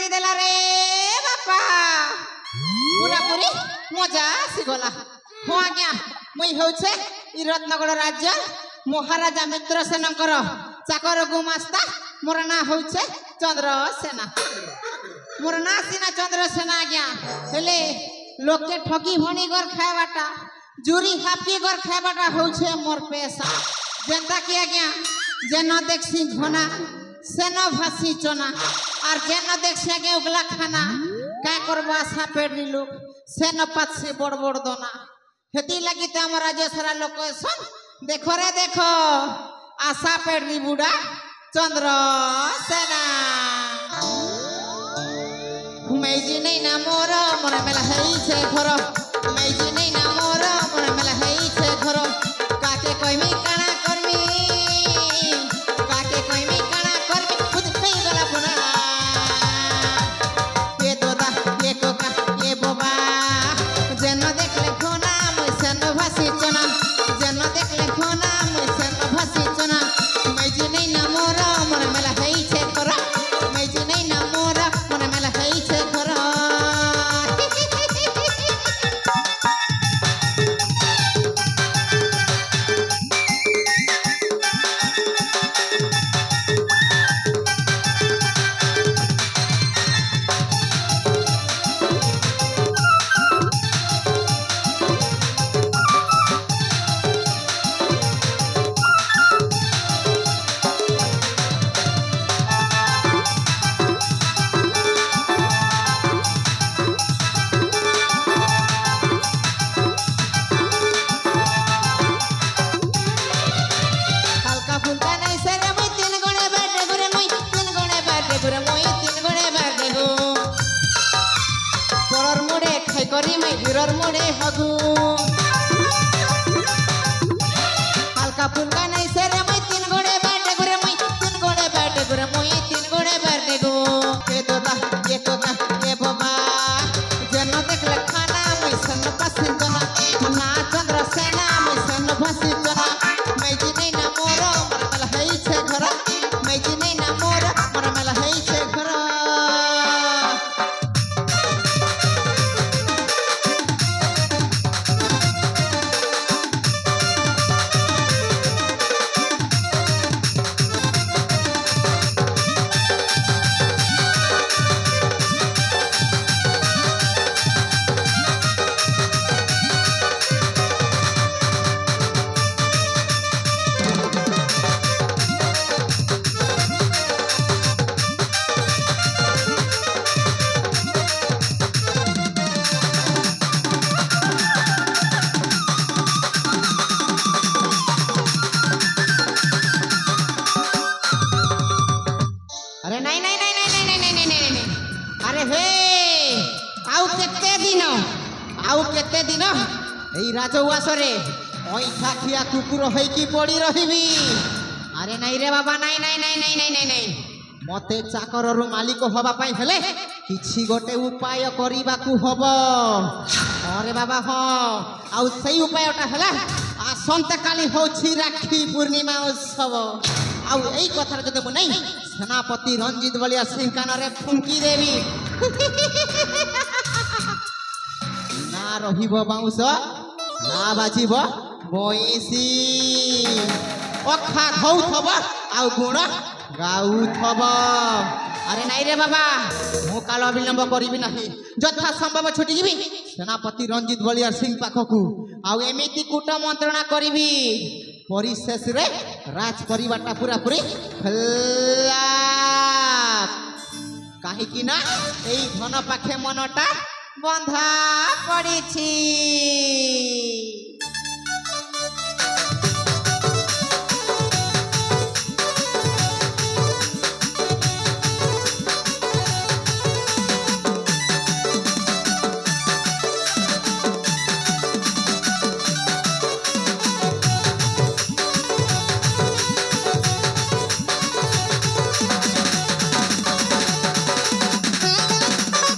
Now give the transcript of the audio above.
काटी देला रे बापा पूरा पूरी मजा आसीगला हाँ आज्ञा मुई होछे ई रत्नगढ़ राज्य महाराजा मित्रसेनकर चाकर गुमास्ता मोर ना होछे चंद्रसेना मोर ना सीना चंद्रसेना आज्ञा हेले लोक के ठगी भणी कर खाएबाटा जुरी हापकी कर खाएबाटा होछे मोर पेशा जनता की आज्ञा जेन देखसी घना सेन भासी चना और जेन देखसी आज्ञा उगला खाना क्या करबो आशा पेड़नी लोग सेन पात से बड़ बड़ दोना हेती लगी तो हमारा राज्य सारा लोग सुन देखो रे देखो आशा पेड़नी बुढ़ा चंद्रसेना मैजी नहीं ना मोर मोर मेला हेई छे घर मैजी नहीं ना मोर मोर मेला हेई छे घर काके कइमी काना करमी काके कइमी काना करमी खुद पे गला पुना ये दोदा ये कोका ये बोबा जेन देखले खोना मुसन भासी चना जेन देखले खोना मुसन भासी चना मैजी नहीं ना मोर मोर मेला हेई छे घर मैजी नहीं ना मोर मोर मेला हेई छे घर करी मैं हीरर मोड़े हगू हल्का फुल्का नहीं से रे मैं तीन गोड़े बैठे गुरे मैं तीन गोड़े बैठे गुरे मैं तीन गोड़े बैठे गो ये दोदा ये कोका ये बाबा जन्म देख ले खाना मैं सन पासी जना ना चंद्रसेना मैं सन भासी जना मैं जी नहीं ना मोर मोर मेला हेई छे घर मैं जी नहीं ना मोर मोर मेला हेई छे घर अरे नहीं नहीं नहीं नहीं नहीं नहीं नहीं नहीं नहीं अरे हे आउ केते दिन एई राजउआसरे ओई खाखिया कुकुर होई की पड़ी रहिबी अरे नहीं रे बाबा नहीं नहीं नहीं नहीं नहीं नहीं नहीं मते चाकर रु मालिक हवा पाई हेले किछि गोटे उपाय करिबा कु हबो अरे बाबा हो आउ सही उपायटा हला आसंता काली होछि राखी पूर्णिमा उत्सव आउ एई कथार जदे मु नहीं सेनापति रंजीत बलिया सिंह कानरे फुंकी देवी ना रहिबो बाउंस ना बाजिबो बइसी अखा धौथब आउ गुण गाउथब अरे नहीं रे बाबा मु काल विलंब करिबि नहीं यथा संभव छुटी जीवी सेनापति रंजीत बलिया सिंह पाखकू आउ एमिति कूट मंत्रणा करिबि परिशेष रे राज परिवारटा पूरा पूरी कहीं कि ना एई धन पाखे मनटा बंधा पड़ी छी।